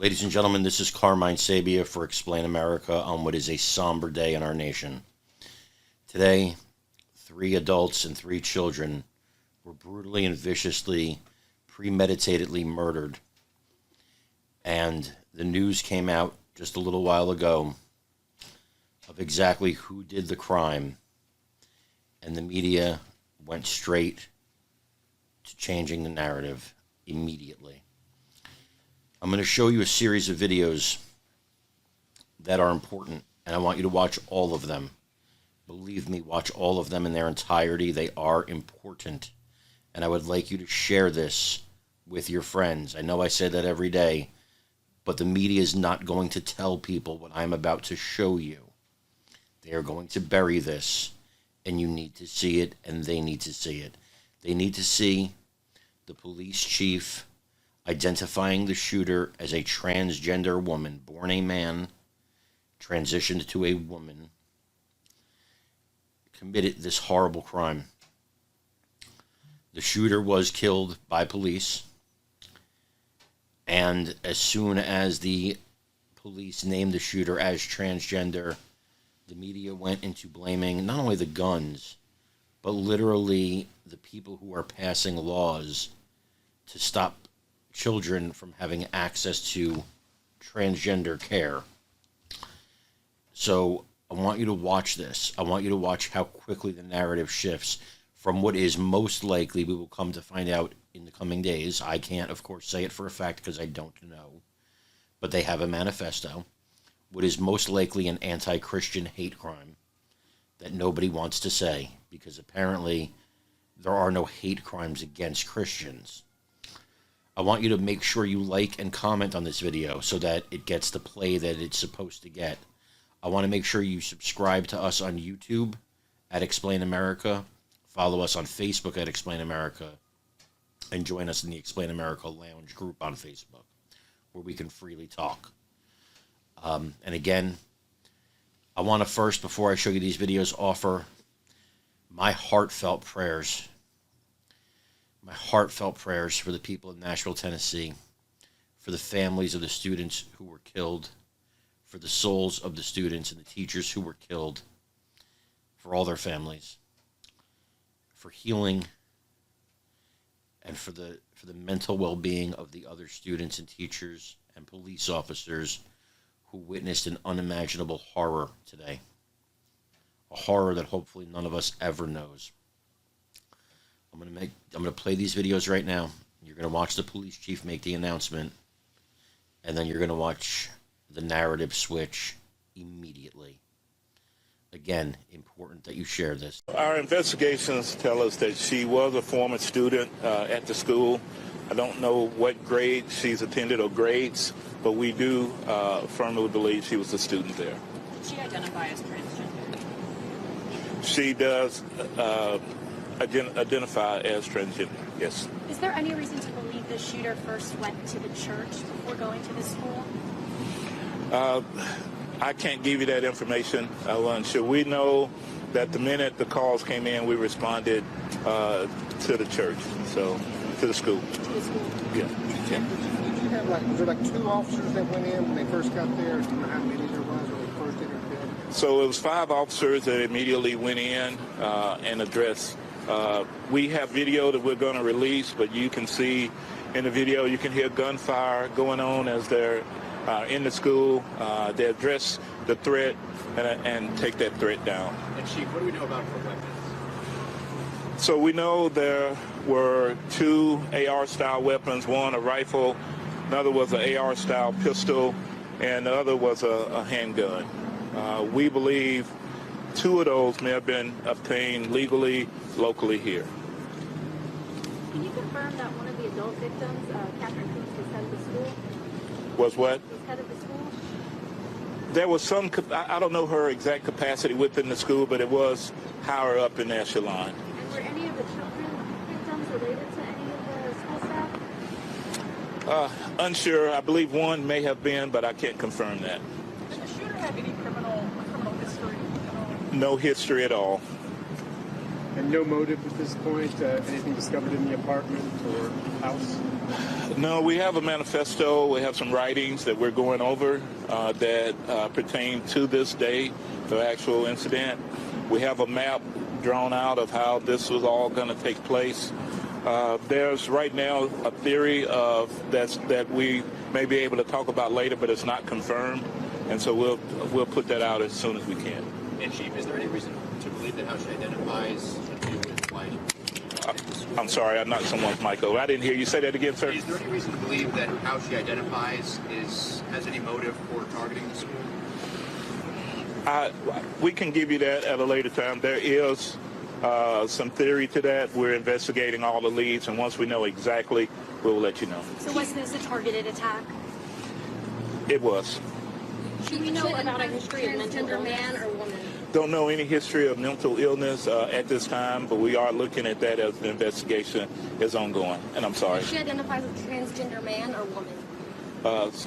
Ladies and gentlemen, this is Carmine Sabia for Explain America on what is a somber day in our nation. Today, 3 adults and 3 children were brutally and viciously, premeditatedly murdered. And the news came out just a little while ago of exactly who did the crime. And the media went straight to changing the narrative immediately. I'm going to show you a series of videos that are important, and I want you to watch all of them. Believe me, watch all of them in their entirety. They are important, and I would like you to share this with your friends. I know I say that every day, but the media is not going to tell people what I'm about to show you. They are going to bury this, and you need to see it, and they need to see it. They need to see the police chief identifying the shooter as a transgender woman, born a man, transitioned to a woman, committed this horrible crime. The shooter was killed by police, and as soon as the police named the shooter as transgender, the media went into blaming not only the guns, but literally the people who are passing laws to stop children from having access to transgender care. So I want you to watch this. I want you to watch how quickly the narrative shifts from what is most likely, we will come to find out in the coming days. I can't, of course, say it for a fact because I don't know. But they have a manifesto. What is most likely an anti-Christian hate crime that nobody wants to say, because apparently there are no hate crimes against Christians. I want you to make sure you like and comment on this video so that it gets the play that it's supposed to get. I want to make sure you subscribe to us on YouTube at Explain America, follow us on Facebook at Explain America, and join us in the Explain America Lounge group on Facebook, where we can freely talk. And again, I want to first, before I show you these videos, offer my heartfelt prayers. My heartfelt prayers for the people of Nashville, Tennessee, for the families of the students who were killed, for the souls of the students and the teachers who were killed, for all their families, for healing, and for the mental well-being of the other students and teachers and police officers who witnessed an unimaginable horror today, a horror that hopefully none of us ever knows. I'm going to play these videos right now. You're going to watch the police chief make the announcement, and then you're going to watch the narrative switch immediately. Again, important that you share this. Our investigations tell us that she was a former student at the school. I don't know what grade she's attended or grades, but we do firmly believe she was a student there. Did she identify as transgender? She does identify as transgender, yes. Is there any reason to believe the shooter first went to the church before going to the school? I can't give you that information. Unsure. We know that the minute the calls came in, we responded to the church, so to the school. To the school? Yeah. Did you have was there 2 officers that went in when they first got there? Do you know how many there was when they first interviewed? So it was 5 officers that immediately went in and addressed. We have video that we're going to release, but you can see in the video, you can hear gunfire going on as they're in the school. They address the threat and take that threat down. And Chief, what do we know about her weapons? So we know there were 2 AR-style weapons, one a rifle, another was an AR-style pistol, and the other was a handgun. We believe 2 of those may have been obtained legally, locally here. Can you confirm that one of the adult victims, Catherine Coops, was head of the school? Was what? Was head of the school? There was some, I don't know her exact capacity within the school, but it was higher up in the echelon. And were any of the children victims related to any of the school staff? Unsure. I believe one may have been, but I can't confirm that. Did the shooter have any criminal history at all? No history at all. And no motive at this point? Anything discovered in the apartment or house? No, we have a manifesto. We have some writings that we're going over that pertain to this day, the actual incident. We have a map drawn out of how this was all going to take place. There's right now a theory of that we may be able to talk about later, but it's not confirmed, and so we'll put that out as soon as we can. And Chief, is there any reason to believe that how she identifies had to do with why? I'm sorry, I'm not someone's mic over. I didn't hear you say that again, sir. Is there any reason to believe that how she identifies has any motive for targeting the school? We can give you that at a later time. There is some theory to that. We're investigating all the leads, and once we know exactly, we'll let you know. So was this a targeted attack? It was. Do we know about a history of transgender man or woman? Don't know any history of mental illness at this time, but we are looking at that as the investigation is ongoing. And I'm sorry. She identifies as a transgender man or woman?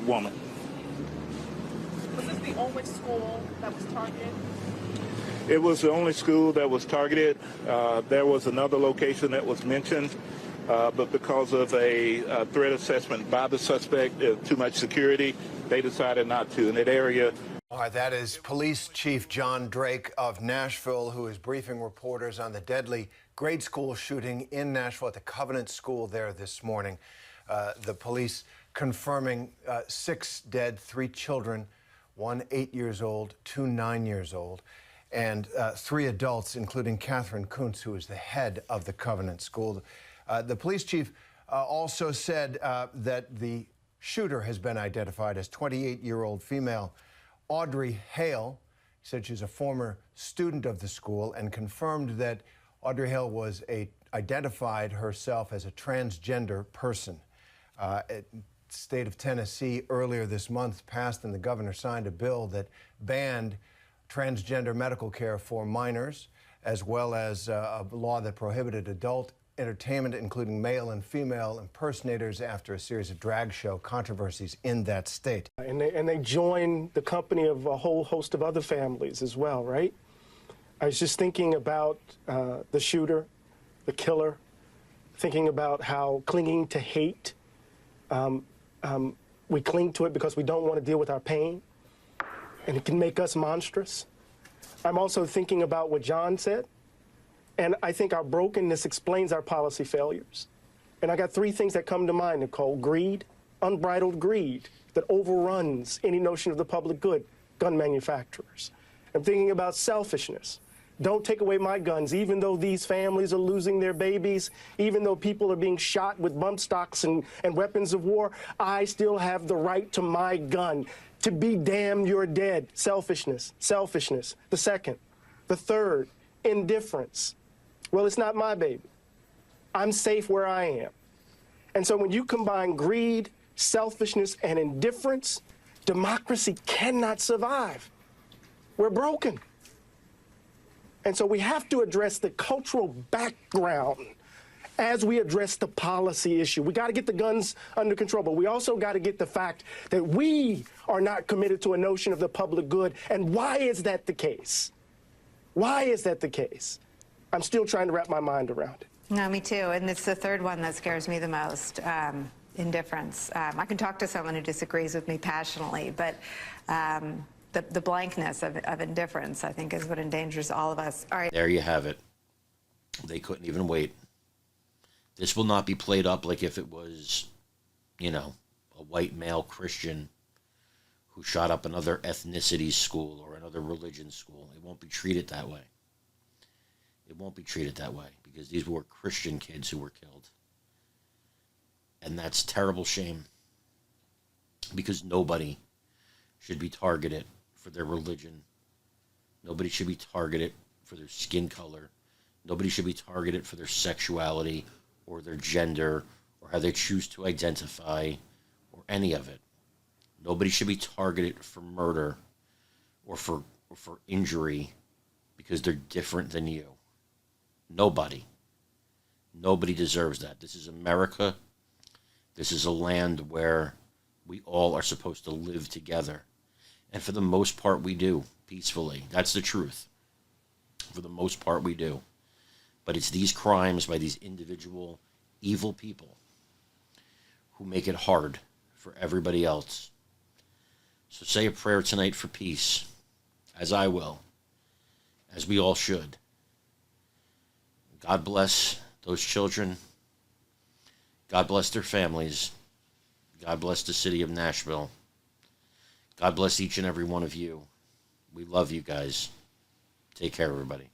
Woman. Was this the only school that was targeted? It was the only school that was targeted. There was another location that was mentioned, but because of a threat assessment by the suspect, too much security, they decided not to. In that area. All right, that is Police Chief John Drake of Nashville, who is briefing reporters on the deadly grade school shooting in Nashville at the Covenant School there this morning. The police confirming 6 dead, 3 children, 1 8 years old, 2 9 years old, and 3 adults, including Catherine Kuntz, who is the head of the Covenant School. The police chief also said that the shooter has been identified as 28-year-old female Audrey Hale. He said she's a former student of the school and confirmed that Audrey Hale was identified herself as a transgender person. The state of Tennessee earlier this month passed and the governor signed a bill that banned transgender medical care for minors, as well as a law that prohibited adult entertainment, including male and female impersonators, after a series of drag show controversies in that state. And they join the company of a whole host of other families as well, right? I was just thinking about the shooter, the killer, thinking about how clinging to hate, we cling to it because we don't want to deal with our pain, and it can make us monstrous. I'm also thinking about what John said, and I think our brokenness explains our policy failures. And I got 3 things that come to mind, Nicole. Greed, unbridled greed that overruns any notion of the public good, gun manufacturers. I'm thinking about selfishness. Don't take away my guns, even though these families are losing their babies, even though people are being shot with bump stocks and weapons of war, I still have the right to my gun. To be damned, you're dead. Selfishness, selfishness. The second. The third, indifference. Well, it's not my baby. I'm safe where I am. And so when you combine greed, selfishness, and indifference, democracy cannot survive. We're broken. And so we have to address the cultural background as we address the policy issue. We got to get the guns under control, but we also got to get the fact that we are not committed to a notion of the public good. And why is that the case? Why is that the case? I'm still trying to wrap my mind around it. No, me too. And it's the third one that scares me the most, indifference. I can talk to someone who disagrees with me passionately, but the blankness of indifference, I think, is what endangers all of us. All right. There you have it. They couldn't even wait. This will not be played up like if it was, you know, a white male Christian who shot up another ethnicity school or another religion school. It won't be treated that way. It won't be treated that way because these were Christian kids who were killed. And that's terrible shame because nobody should be targeted for their religion. Nobody should be targeted for their skin color. Nobody should be targeted for their sexuality or their gender or how they choose to identify or any of it. Nobody should be targeted for murder or for injury because they're different than you. Nobody. Nobody deserves that. This is America. This is a land where we all are supposed to live together. And for the most part, we do, peacefully. That's the truth. For the most part, we do. But it's these crimes by these individual evil people who make it hard for everybody else. So say a prayer tonight for peace, as I will, as we all should. God bless those children. God bless their families. God bless the city of Nashville. God bless each and every one of you. We love you guys. Take care, everybody.